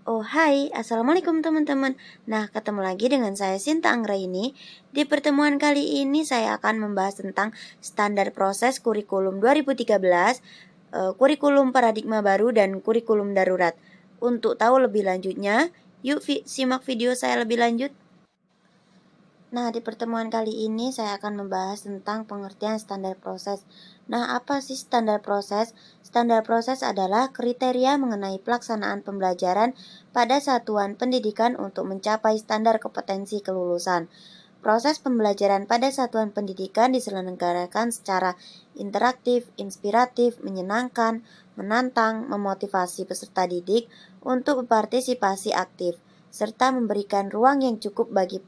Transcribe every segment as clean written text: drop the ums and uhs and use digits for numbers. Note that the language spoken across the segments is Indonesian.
Oh hai, Assalamualaikum teman-teman. Nah, ketemu lagi dengan saya Sinta Anggraini. Di pertemuan kali ini saya akan membahas tentang standar proses kurikulum 2013, kurikulum paradigma baru dan kurikulum darurat. Untuk tahu lebih lanjutnya, yuk simak video saya lebih lanjut. Nah, di pertemuan kali ini saya akan membahas tentang pengertian standar proses. Nah, apa sih standar proses? Standar proses adalah kriteria mengenai pelaksanaan pembelajaran pada satuan pendidikan untuk mencapai standar kompetensi kelulusan. Proses pembelajaran pada satuan pendidikan diselenggarakan secara interaktif, inspiratif, menyenangkan, menantang, memotivasi peserta didik untuk berpartisipasi aktif, serta memberikan ruang yang cukup bagi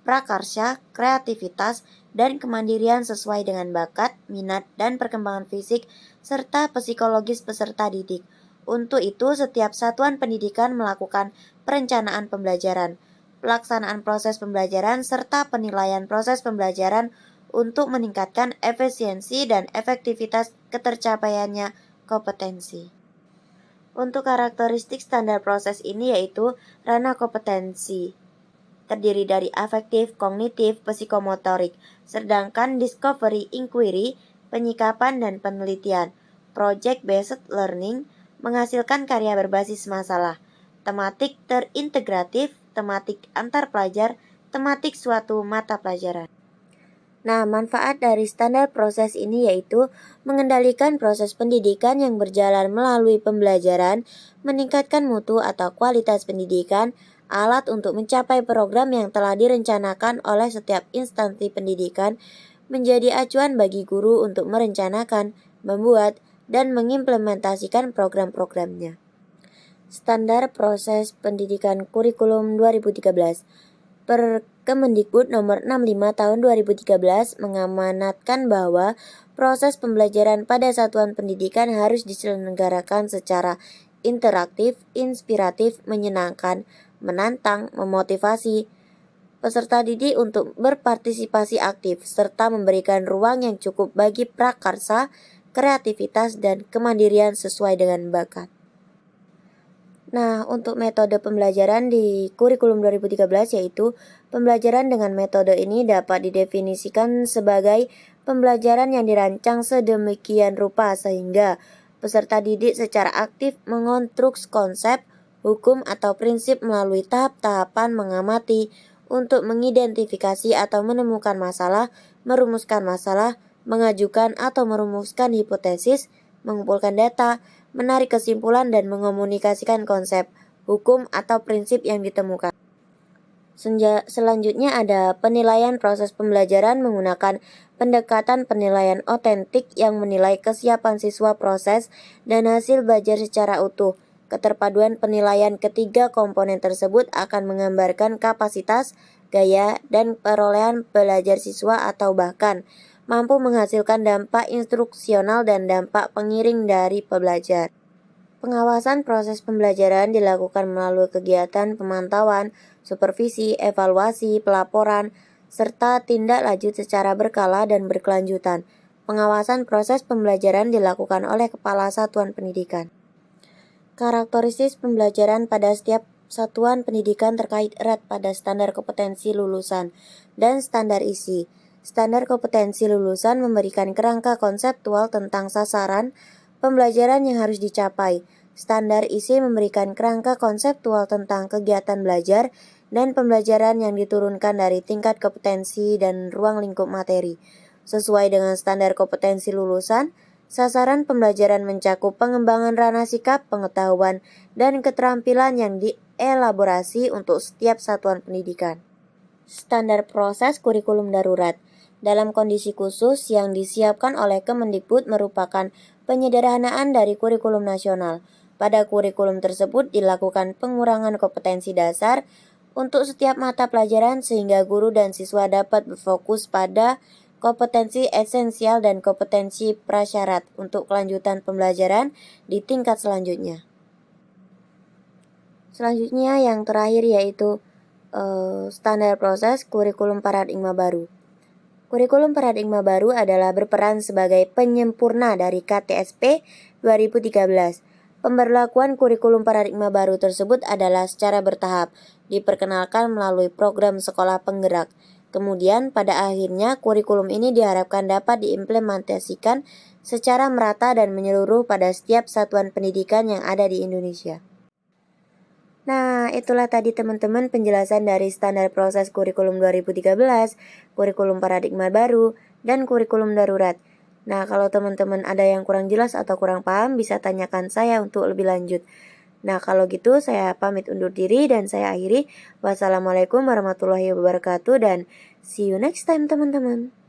prakarsa, kreativitas, dan kemandirian sesuai dengan bakat, minat, dan perkembangan fisik serta psikologis peserta didik. Untuk itu, setiap satuan pendidikan melakukan perencanaan pembelajaran, pelaksanaan proses pembelajaran, serta penilaian proses pembelajaran untuk meningkatkan efisiensi dan efektivitas ketercapaiannya kompetensi. Untuk karakteristik standar proses ini yaitu ranah kompetensi, terdiri dari afektif, kognitif, psikomotorik, sedangkan discovery inquiry, penyikapan dan penelitian, project-based learning, menghasilkan karya berbasis masalah, tematik terintegratif, tematik antar pelajar, tematik suatu mata pelajaran. Nah, manfaat dari standar proses ini yaitu mengendalikan proses pendidikan yang berjalan melalui pembelajaran, meningkatkan mutu atau kualitas pendidikan, alat untuk mencapai program yang telah direncanakan oleh setiap instansi pendidikan, menjadi acuan bagi guru untuk merencanakan, membuat, dan mengimplementasikan program-programnya. Standar Proses Pendidikan Kurikulum 2013 Kemendikbud nomor 65 tahun 2013 mengamanatkan bahwa proses pembelajaran pada satuan pendidikan harus diselenggarakan secara interaktif, inspiratif, menyenangkan, menantang, memotivasi peserta didik untuk berpartisipasi aktif, serta memberikan ruang yang cukup bagi prakarsa, kreativitas, dan kemandirian sesuai dengan bakat. Nah, untuk metode pembelajaran di kurikulum 2013 yaitu pembelajaran dengan metode ini dapat didefinisikan sebagai pembelajaran yang dirancang sedemikian rupa sehingga peserta didik secara aktif mengonstruksi konsep, hukum atau prinsip melalui tahap-tahapan mengamati untuk mengidentifikasi atau menemukan masalah, merumuskan masalah, mengajukan atau merumuskan hipotesis, mengumpulkan data, menarik kesimpulan dan mengomunikasikan konsep, hukum atau prinsip yang ditemukan. Selanjutnya ada penilaian proses pembelajaran menggunakan pendekatan penilaian otentik yang menilai kesiapan siswa proses dan hasil belajar secara utuh. Keterpaduan penilaian ketiga komponen tersebut akan menggambarkan kapasitas, gaya, dan perolehan belajar siswa atau bahkan mampu menghasilkan dampak instruksional dan dampak pengiring dari pembelajar. Pengawasan proses pembelajaran dilakukan melalui kegiatan pemantauan, supervisi, evaluasi, pelaporan, serta tindak lanjut secara berkala dan berkelanjutan. Pengawasan proses pembelajaran dilakukan oleh Kepala Satuan Pendidikan. Karakteristik pembelajaran pada setiap satuan pendidikan terkait erat pada standar kompetensi lulusan dan standar isi. Standar kompetensi lulusan memberikan kerangka konseptual tentang sasaran pembelajaran yang harus dicapai. Standar isi memberikan kerangka konseptual tentang kegiatan belajar dan pembelajaran yang diturunkan dari tingkat kompetensi dan ruang lingkup materi. Sesuai dengan standar kompetensi lulusan, sasaran pembelajaran mencakup pengembangan ranah sikap, pengetahuan, dan keterampilan yang dielaborasi untuk setiap satuan pendidikan. Standar proses kurikulum darurat dalam kondisi khusus yang disiapkan oleh Kemendikbud merupakan penyederhanaan dari kurikulum nasional. Pada kurikulum tersebut dilakukan pengurangan kompetensi dasar untuk setiap mata pelajaran sehingga guru dan siswa dapat berfokus pada kompetensi esensial dan kompetensi prasyarat untuk kelanjutan pembelajaran di tingkat selanjutnya. Selanjutnya yang terakhir yaitu standar proses kurikulum paradigma baru. Kurikulum paradigma baru adalah berperan sebagai penyempurna dari KTSP 2013. Pemberlakuan kurikulum paradigma baru tersebut adalah secara bertahap, diperkenalkan melalui program sekolah penggerak. Kemudian pada akhirnya kurikulum ini diharapkan dapat diimplementasikan secara merata dan menyeluruh pada setiap satuan pendidikan yang ada di Indonesia. Nah, itulah tadi teman-teman penjelasan dari standar proses kurikulum 2013, kurikulum paradigma baru, dan kurikulum darurat. Nah, kalau teman-teman ada yang kurang jelas atau kurang paham, bisa tanyakan saya untuk lebih lanjut. Nah, kalau gitu saya pamit undur diri dan saya akhiri. Wassalamualaikum warahmatullahi wabarakatuh dan see you next time teman-teman.